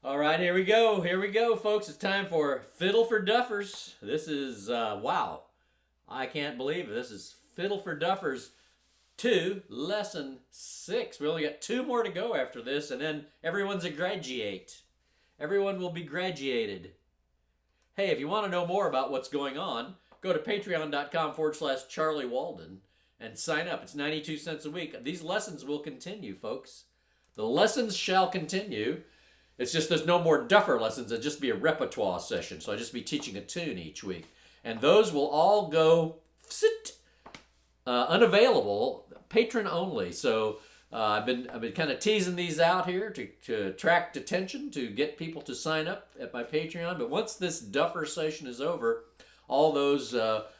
All right, here we go. Here we go, folks. It's time for Fiddle for Duffers. This is, wow. I can't believe it. This is Fiddle for Duffers 2, Lesson 6. We only got 2 more to go after this, and then everyone's a graduate. Everyone will be graduated. Hey, if you want to know more about what's going on, go to patreon.com/Charlie Walden and sign up. It's 92 cents a week. These lessons will continue, folks. The lessons shall continue. It's just there's no more Duffer lessons. It'll just be a repertoire session. So I'll just be teaching a tune each week. And those will all go unavailable, patron only. So I've been kind of teasing these out here to attract attention, to get people to sign up at my Patreon. But once this Duffer session is over, all those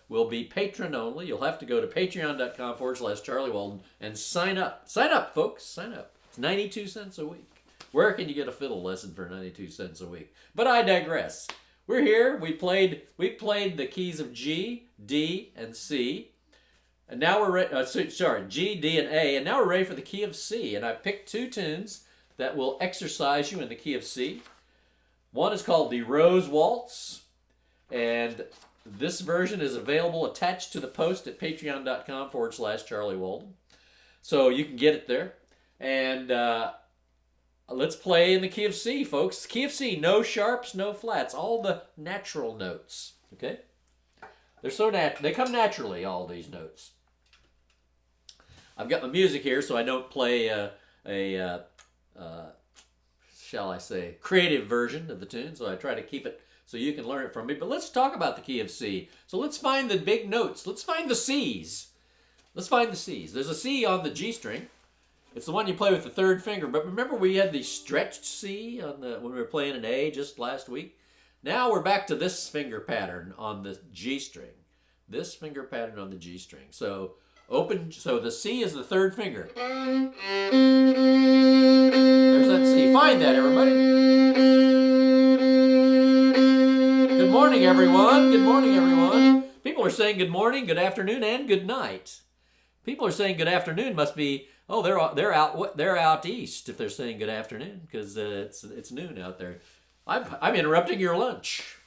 will be patron only. You'll have to go to patreon.com/Charlie Walden and sign up. Sign up, folks. Sign up. It's 92 cents a week. Where can you get a fiddle lesson for 92 cents a week? But I digress. We're here. We played the keys of G, D, and C. And now we're ready, G, D, and A. And now we're ready for the key of C. And I picked 2 tunes that will exercise you in the key of C. One is called the Rose Waltz. And this version is available attached to the post at patreon.com/Charlie Walden. So you can get it there. And let's play in the key of C, folks. Key of C, no sharps, no flats, all the natural notes. Okay, they're so they come naturally. All these notes. I've got my music here, so I don't play shall I say, creative version of the tune. So I try to keep it so you can learn it from me. But let's talk about the key of C. So let's find the big notes. Let's find the C's. Let's find the C's. There's a C on the G string. It's the one you play with the 3rd finger. But remember we had the stretched C on when we were playing an A just last week? Now we're back to this finger pattern on the G string. This finger pattern on the G string. So so the C is the 3rd finger. There's that C. Find that, everybody. Good morning, everyone. Good morning, everyone. People are saying good morning, good afternoon, and good night. People are saying good afternoon must be, oh, they're out east if they're saying good afternoon, because it's noon out there. I'm interrupting your lunch.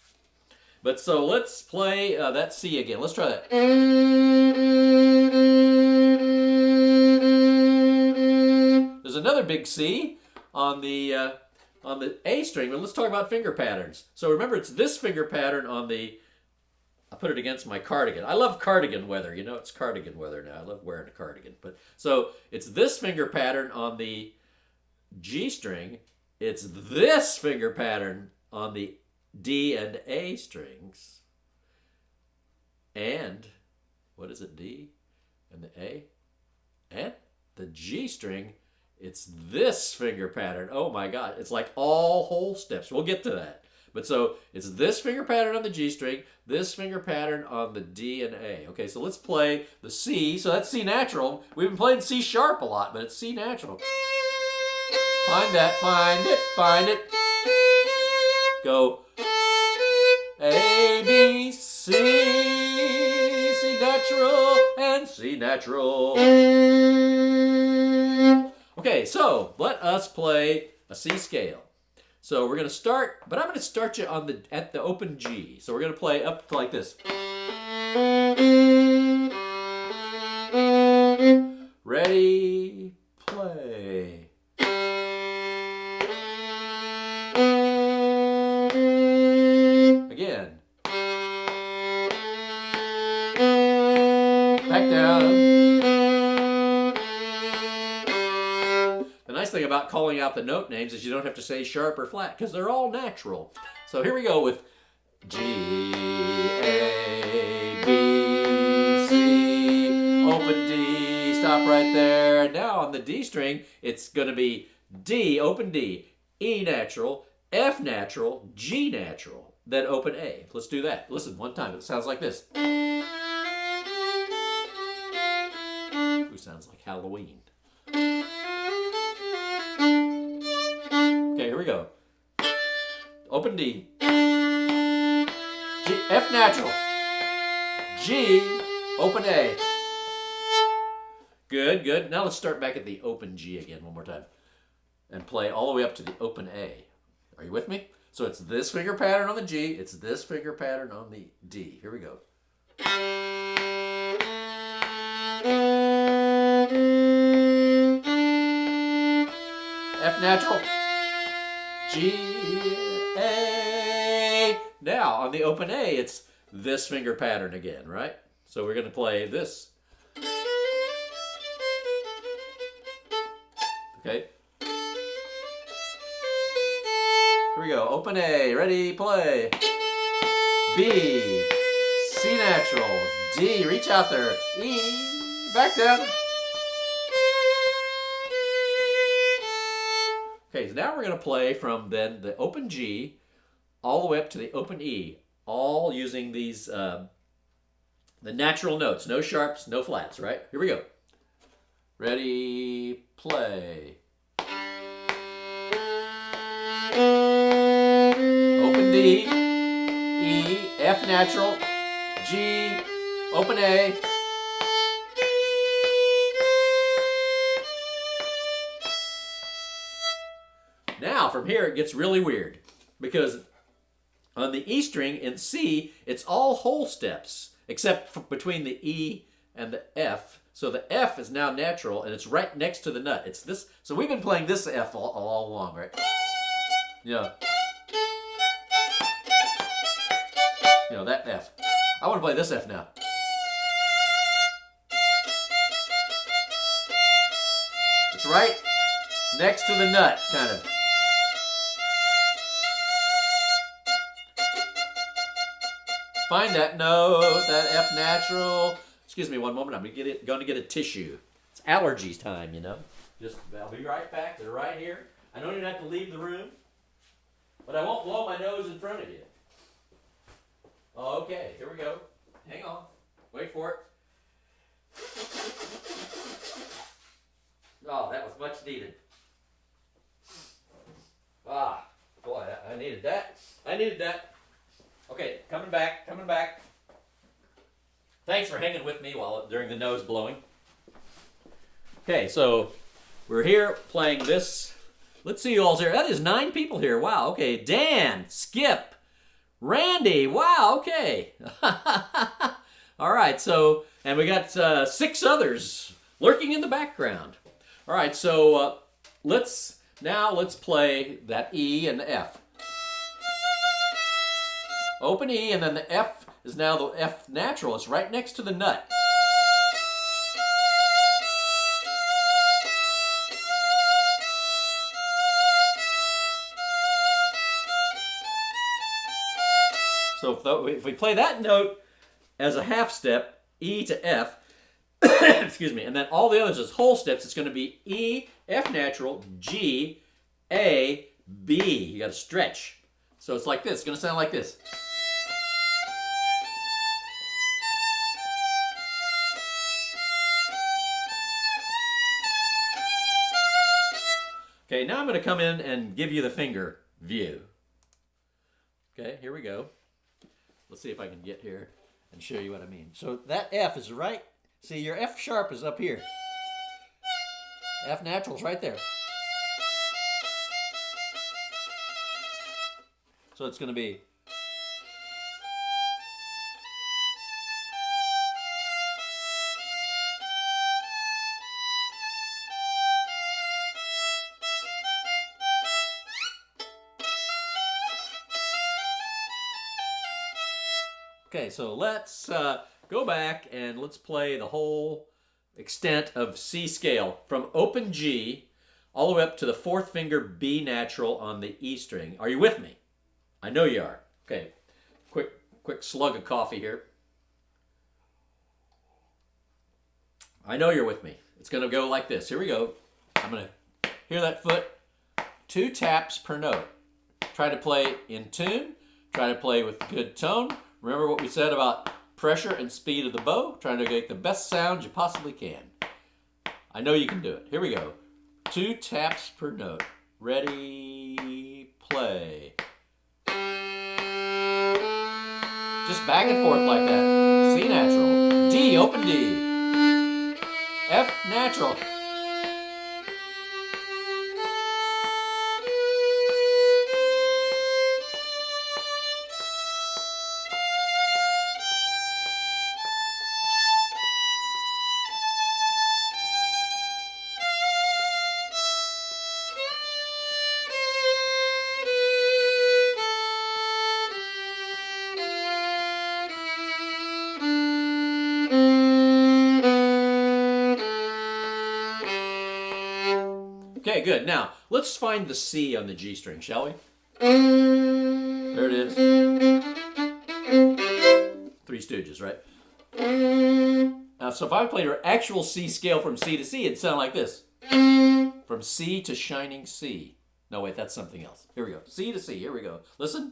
But so let's play that C again. Let's try that. There's another big C on the A string, but let's talk about finger patterns. So remember, it's this finger pattern on the. I put it against my cardigan. I love cardigan weather. You know, it's cardigan weather now. I love wearing a cardigan. But so it's this finger pattern on the G string. It's this finger pattern on the D and A strings. And what is it? D and the A and the G string. It's this finger pattern. Oh my God. It's like all whole steps. We'll get to that. But so it's this finger pattern on the G string, this finger pattern on the D and A. Okay, so let's play the C. So that's C natural. We've been playing C sharp a lot, but it's C natural. Find that, find it, find it. Go A, B, C, C natural, and C natural. Okay, so let us play a C scale. So we're going to start, but I'm going to start you at the open G. So we're going to play up like this. Ready, play. Again. Back down. The nice thing about calling out the note names is you don't have to say sharp or flat because they're all natural. So here we go with G, A, B, C, open D, stop right there. Now on the D string, it's going to be D, open D, E natural, F natural, G natural, then open A. Let's do that. Listen one time. It sounds like this. Ooh, sounds like Halloween. Okay, here we go. Open D. G, F natural. G, open A. Good, good. Now let's start back at the open G again one more time. And play all the way up to the open A. Are you with me? So it's this finger pattern on the G, it's this finger pattern on the D. Here we go. F natural, G, A. Now on the open A, it's this finger pattern again, right? So we're going to play this. Okay. Here we go. Open A. Ready, play. B. C natural. D. Reach out there. E. Back down. Okay, so now we're going to play from then the open G all the way up to the open E, all using these, the natural notes. No sharps, no flats, right? Here we go. Ready, play. Open D, E, F natural, G, open A. Now from here it gets really weird because on the E string in C it's all whole steps except between the E and the F. So the F is now natural and it's right next to the nut. It's this. So we've been playing this F all along, right? You know that F. I want to play this F now. It's right next to the nut, kind of. Find that note, that F natural. Excuse me one moment, I'm going to get a tissue. It's allergies time, you know. I'll be right back, they're right here. I don't even have to leave the room, but I won't blow my nose in front of you. Okay, here we go. Hang on, wait for it. Oh, that was much needed. Ah, boy, I needed that. I needed that. Okay, coming back. Thanks for hanging with me during the nose blowing. Okay, so we're here playing this. Let's see who all's here. That is 9 people here. Wow, okay. Dan, Skip, Randy. Wow, okay. All right, so, and we got 6 others lurking in the background. All right, so let's play that E and the F. Open E, and then the F is now the F natural. It's right next to the nut. So if we play that note as a half step, E to F, excuse me, and then all the others as whole steps, it's going to be E, F natural, G, A, B. You got to stretch. So it's like this. It's going to sound like this. Okay, now I'm going to come in and give you the finger view. Okay, here we go. Let's see if I can get here and show you what I mean. So that F is right. See, your F sharp is up here. F natural is right there. So it's going to be. Okay, so let's go back and let's play the whole extent of C scale from open G all the way up to the 4th finger B natural on the E string. Are you with me? I know you are. Okay, quick slug of coffee here. I know you're with me. It's going to go like this. Here we go. I'm going to hear that foot. 2 taps per note. Try to play in tune. Try to play with good tone. Remember what we said about pressure and speed of the bow? Trying to get the best sound you possibly can. I know you can do it. Here we go. 2 taps per note. Ready, play. Just back and forth like that. C natural. D, open D. F natural. Okay, good. Now, let's find the C on the G string, shall we? There it is. Three Stooges, right? Now, so if I played an actual C scale from C to C, it'd sound like this. From C to shining C. No, wait, that's something else. Here we go. C to C. Here we go. Listen.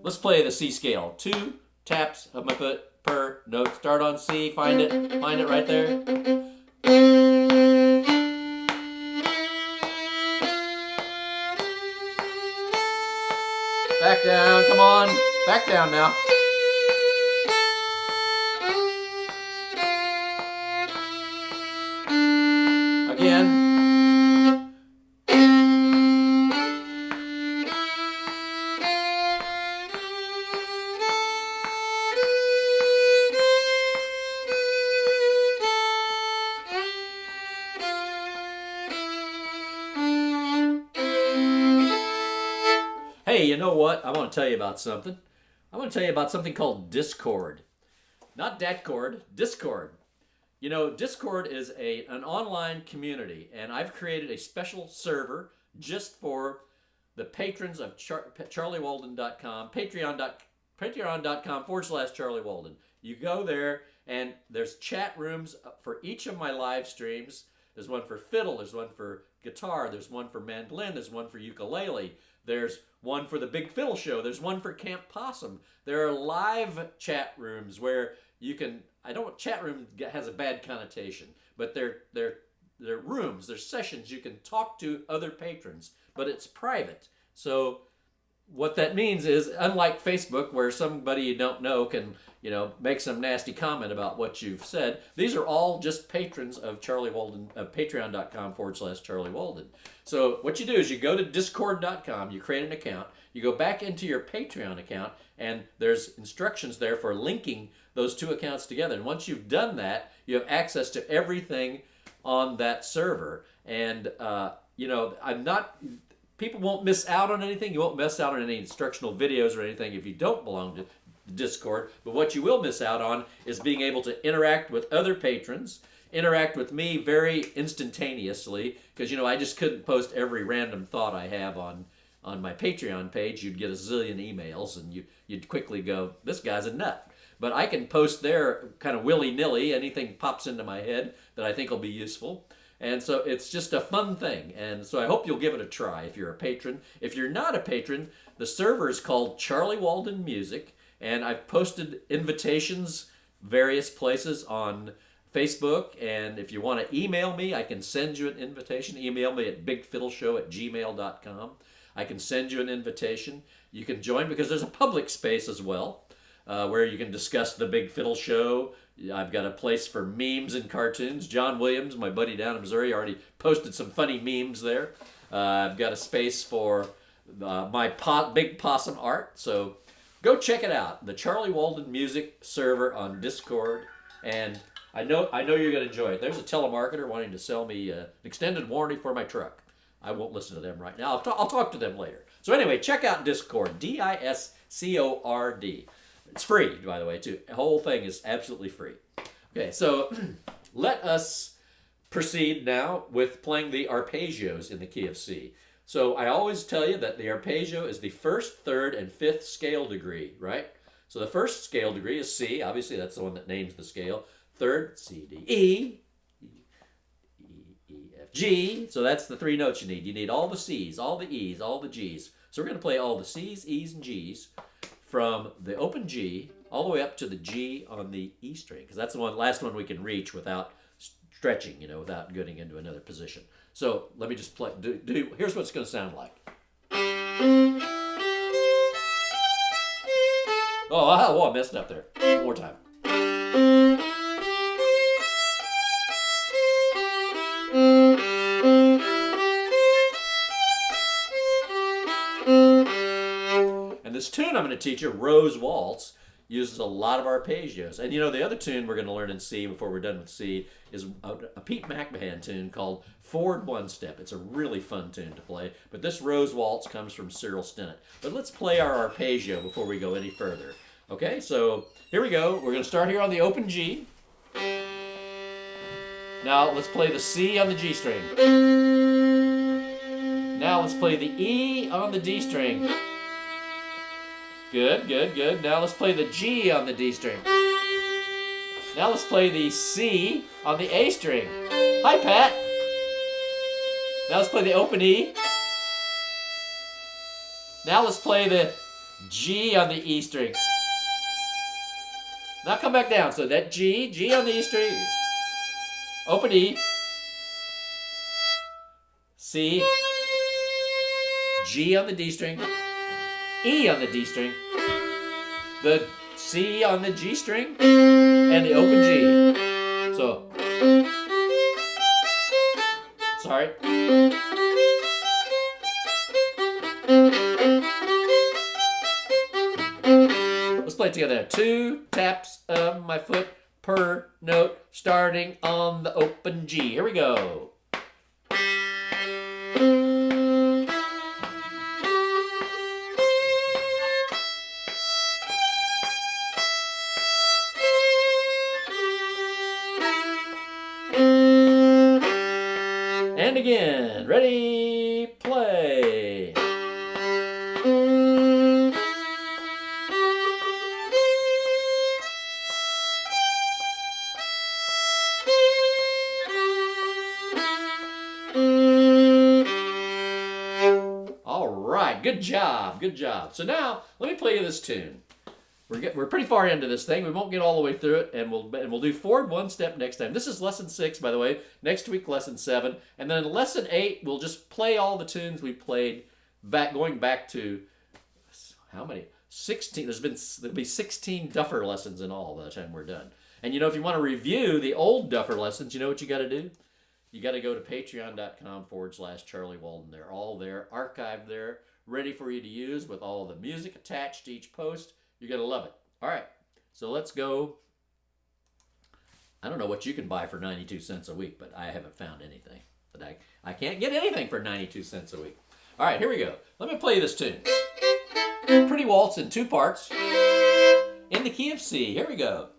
Let's play the C scale. 2 taps of my foot per note. Start on C. Find it. Find it right there. Back down. Come on. Back down now. Again. Hey, you know what? I want to tell you about something. I want to tell you about something called Discord. Not Datcord, Discord. You know, Discord is an online community, and I've created a special server just for the patrons of charliewalden.com, patreon.com/Charlie Walden. You go there, and there's chat rooms for each of my live streams. There's one for fiddle, there's one for guitar, there's one for mandolin, there's one for ukulele, there's one for the Big Fiddle Show, there's one for Camp Possum. There are live chat rooms where you can, chat room has a bad connotation, but they're rooms, they're sessions you can talk to other patrons, but it's private. So what that means is, unlike Facebook, where somebody you don't know can, make some nasty comment about what you've said, these are all just patrons of Charlie Walden, patreon.com/Charlie Walden. So what you do is you go to discord.com, you create an account, you go back into your Patreon account, and there's instructions there for linking those two accounts together. And once you've done that, you have access to everything on that server. And, people won't miss out on anything. You won't miss out on any instructional videos or anything if you don't belong to Discord. But what you will miss out on is being able to interact with other patrons, interact with me very instantaneously, because, I just couldn't post every random thought I have on my Patreon page. You'd get a zillion emails, and you'd quickly go, this guy's a nut. But I can post there kind of willy-nilly. Anything pops into my head that I think will be useful. And so it's just a fun thing. And so I hope you'll give it a try if you're a patron. If you're not a patron, the server is called Charlie Walden Music. And I've posted invitations various places on Facebook. And if you want to email me, I can send you an invitation. Email me at bigfiddleshow@gmail.com. I can send you an invitation. You can join because there's a public space as well, where you can discuss the Big Fiddle Show. I've got a place for memes and cartoons. John Williams, my buddy down in Missouri, already posted some funny memes there. I've got a space for my Big Possum art. So go check it out. The Charlie Walden Music server on Discord. And I know you're going to enjoy it. There's a telemarketer wanting to sell me an extended warranty for my truck. I won't listen to them right now. I'll talk to them later. So anyway, check out Discord. Discord. It's free, by the way, too. The whole thing is absolutely free. Okay, so let us proceed now with playing the arpeggios in the key of C. So I always tell you that the arpeggio is the first, third, and fifth scale degree, right? So the first scale degree is C. Obviously, that's the one that names the scale. Third, C, D, E, F, G. So that's the three notes you need. You need all the C's, all the E's, all the G's. So we're going to play all the C's, E's, and G's from the open G all the way up to the G on the E string, because that's the last one we can reach without stretching, without getting into another position. So let me just play. Here's what it's going to sound like. Oh, I messed up there. One more time. This tune I'm going to teach you, Rose Waltz, uses a lot of arpeggios. And you know, the other tune we're going to learn in C before we're done with C is a Pete McMahan tune called Forward One Step. It's a really fun tune to play, but this Rose Waltz comes from Cyril Stinnett. But let's play our arpeggio before we go any further. Okay, so here we go. We're going to start here on the open G. Now let's play the C on the G string. Now let's play the E on the D string. Good, good, good. Now let's play the G on the D string. Now let's play the C on the A string. Hi, Pat. Now let's play the open E. Now let's play the G on the E string. Now come back down. So that G on the E string. Open E. C. G on the D string. E on the D string, the C on the G string, and the open G. So, sorry. Let's play it together. 2 taps of my foot per note, starting on the open G. Here we go. And again, ready, play. All right, good job, good job. So now, let me play you this tune. We're pretty far into this thing. We won't get all the way through it, and we'll do forward one step next time. This is lesson 6, by the way. Next week, lesson 7, and then in lesson 8, we'll just play all the tunes we played going back to how many? 16. There'll be 16 Duffer lessons in all by the time we're done. And you know, if you want to review the old Duffer lessons, you know what you got to do? You got to go to patreon.com/Charlie Walden. They're all there, archived there, ready for you to use with all the music attached to each post. You're going to love it. All right, so let's go. I don't know what you can buy for 92 cents a week, but I haven't found anything. But I can't get anything for 92 cents a week. All right, here we go. Let me play you this tune. Pretty Waltz in 2 parts in the key of C. Here we go.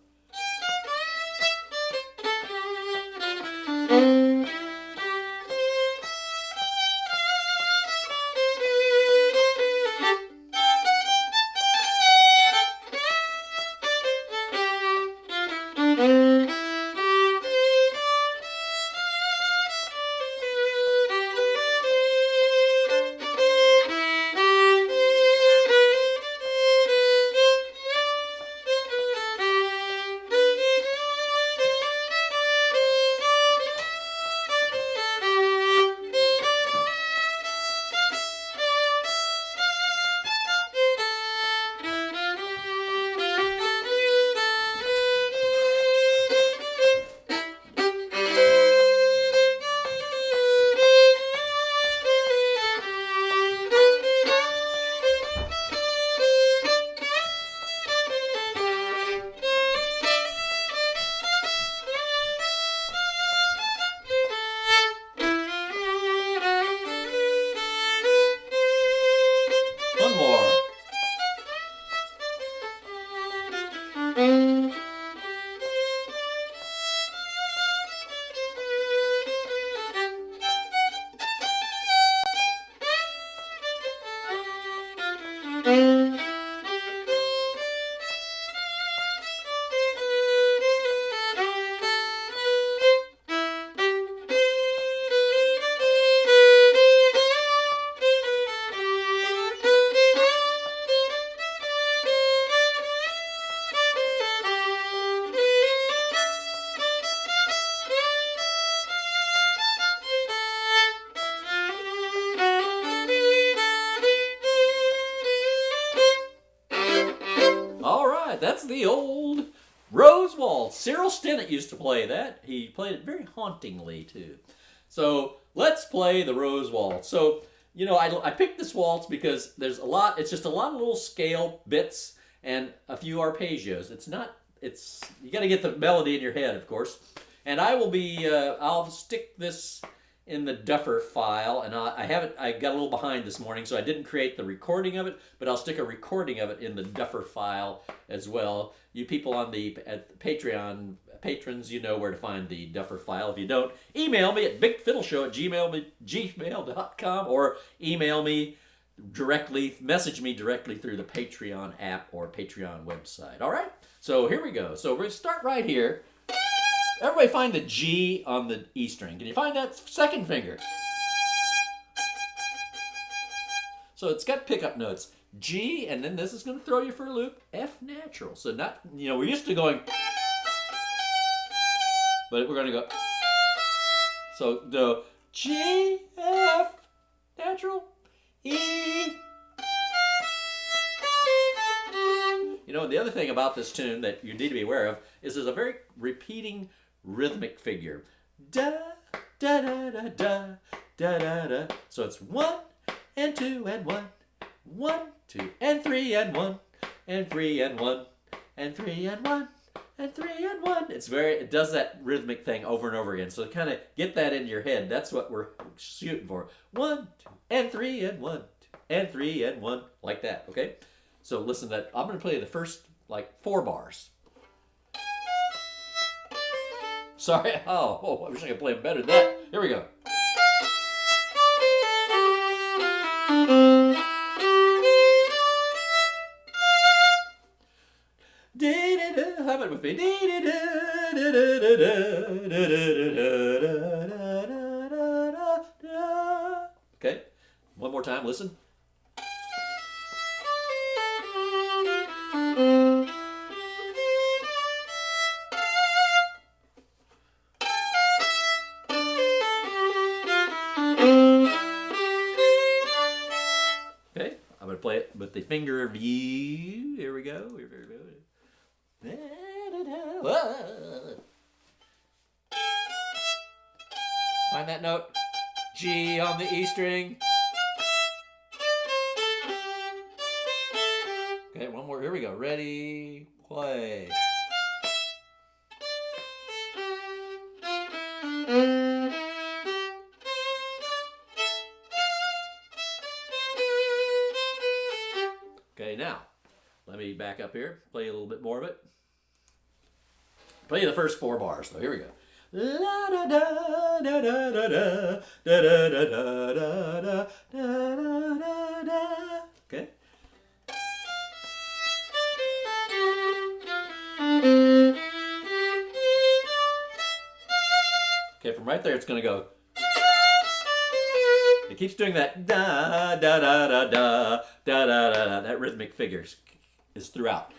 One more. That's the old Rose Waltz. Cyril Stinnett used to play that. He played it very hauntingly, too. So let's play the Rose Waltz. So, you know, I picked this waltz because there's a lot, it's just a lot of little scale bits, and a few arpeggios. You got to get the melody in your head, of course. And I'll stick this in the Duffer file, and I got a little behind this morning, so I didn't create the recording of it, but I'll stick a recording of it in the Duffer file as well. You people at the Patreon patrons, you know where to find the Duffer file. If you don't, email me at bigfiddleshow@gmail.com, or email me directly, message me directly through the Patreon app or Patreon website. All right, so here we go. So we're going to start right here. Everybody find the G on the E string. Can you find that second finger? So it's got pickup notes. G, and then this is going to throw you for a loop. F natural. So not, we're used to going, but we're going to go. So the G, F, natural, E. The other thing about this tune that you need to be aware of is there's a very repeating rhythmic figure. Da, da, da, da, da, da, da, da. So it's 1 and 2 and 1, 1, 2 and 3 and 1, and 3 and 1, and 3 and 1, and 3 and 1. It does that rhythmic thing over and over again. So kind of get that in your head. That's what we're shooting for. 1, 2 and 3 and 1, 2 and 3 and 1, like that. Okay. So listen to that. I'm going to play the first 4 bars. Sorry. I wish I could play better than that. Here we go. Have it with me. Okay. One more time. Listen. Play it with the finger view. Here we go. Find that note. G on the E string. Okay, one more. Here we go. Ready, play. Okay, now, let me back up here, play a little bit more of it. Play the first 4 bars, though. Here we go. La da da da da da da da da da da da da da. Okay. Okay, from right there, it's going to go. It keeps doing that da da da da da da da da. That rhythmic figure is throughout.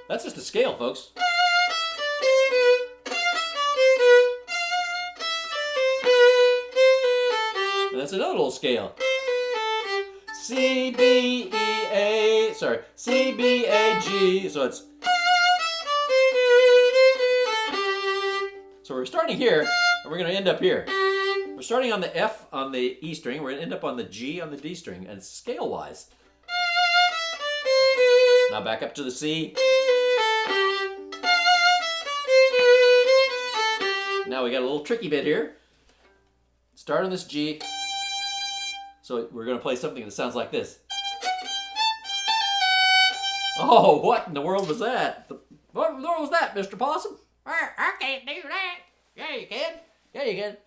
That's just a scale, folks. And that's another little scale. C B E A. C B A G. So it's. So we're starting here, and we're going to end up here. We're starting on the F on the E string. We're going to end up on the G on the D string, and scale-wise. Now back up to the C. Now we got a little tricky bit here. Start on this G. So we're going to play something that sounds like this. Oh, what in the world was that? What in the world was that, Mr. Possum? I can't do that. Yeah, you can. Yeah, you can.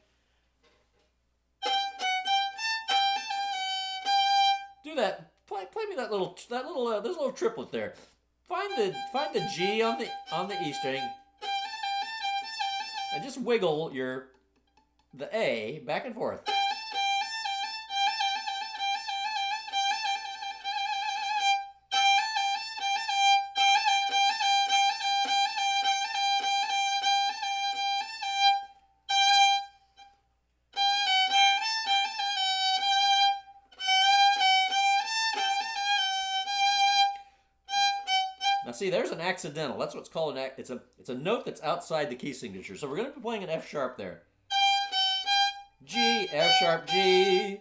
Do that. Play me that little there's a little triplet there. Find the G on the E string, and just wiggle the A back and forth. Now see, there's an accidental. That's what's called it's a note that's outside the key signature. So we're going to be playing an F sharp there. G, F sharp, G.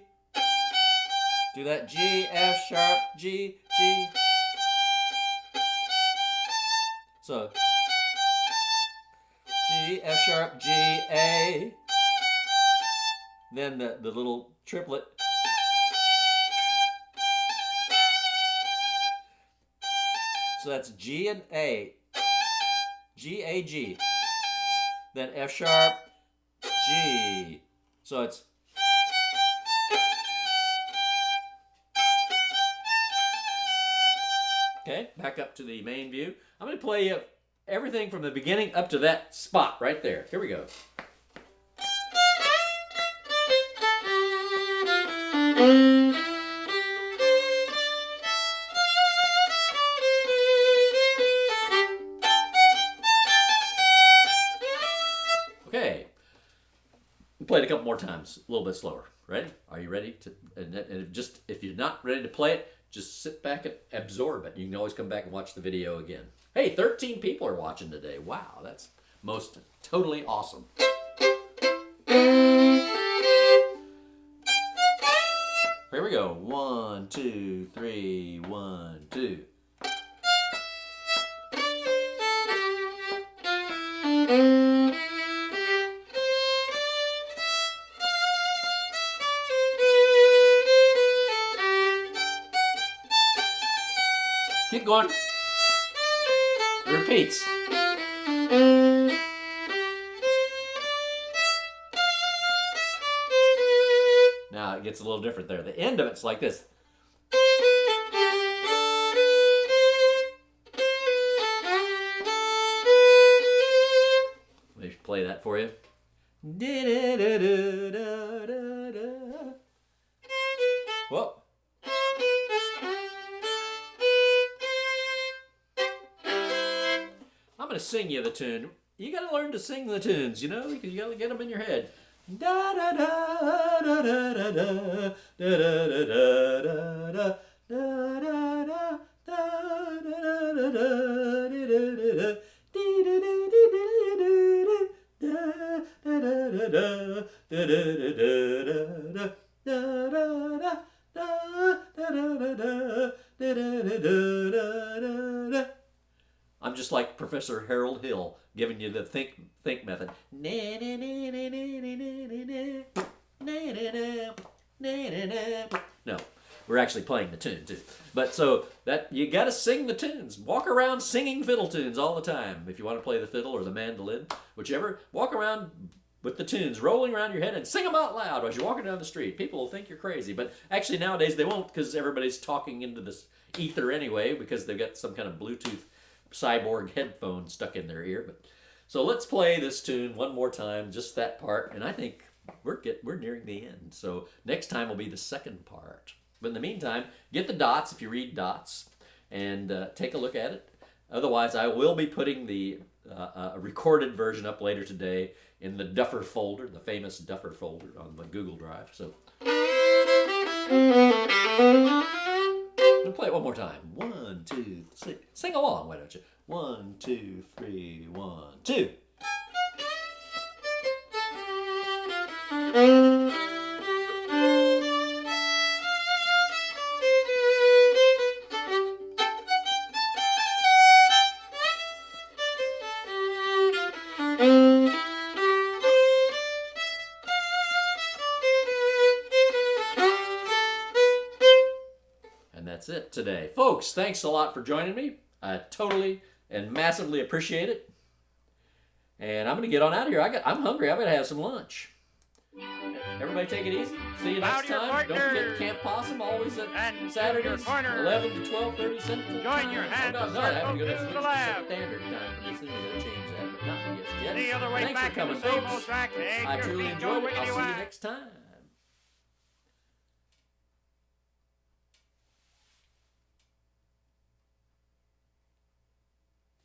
Do that G, F sharp, G, G. So G, F sharp, G, A. Then the little triplet. So that's G and A. G, A, G. Then F sharp, G. So it's okay, back up to the main view. I'm going to play everything from the beginning up to that spot right there. Here we go. Okay. Play it a couple more times, a little bit slower. Ready? Are you ready to? And just if you're not ready to play it, just sit back and absorb it. You can always come back and watch the video again. Hey, 13 people are watching today. Wow, that's most totally awesome. Here we go. 1, 2, 3, 1, 2. Keep going. It repeats. Now it gets a little different there. The end of it's like this. Let me play that for you. Whoa. I'm going to sing you the tune. You got to learn to sing the tunes, you know? You got to get them in your head. Da da da da da da da da da da da. I'm just like Professor Harold Hill giving you the think method. No, we're actually playing the tune too. But so that you got to sing the tunes. Walk around singing fiddle tunes all the time. If you want to play the fiddle or the mandolin, whichever, walk around with the tunes rolling around your head and sing them out loud as you're walking down the street. People will think you're crazy, but actually nowadays they won't because everybody's talking into this ether anyway because they've got some kind of Bluetooth cyborg headphone stuck in their ear. But so let's play this tune one more time, just that part, and I think we're nearing the end. So next time will be the second part. But in the meantime, get the dots if you read dots and take a look at it. Otherwise, I will be putting the recorded version up later today in the Duffer folder, the famous Duffer folder on the Google Drive. So I'm going to play it one more time. 1, 2, 3. Sing along, why don't you? 1, 2, 3, 1, 2. That's it today. Folks, thanks a lot for joining me. I totally and massively appreciate it. And I'm going to get on out of here. I'm hungry. I'm going to have some lunch. Everybody take it easy. See you next time. Don't forget Camp Possum, always at Saturdays, 11 to 12:30 Central. Join your hands no, I have to go to the lab. Standard time. I'm going to change that, but not yet. The other way Thanks back for coming, in the same folks. old track. I truly enjoyed it. I'll see you next time.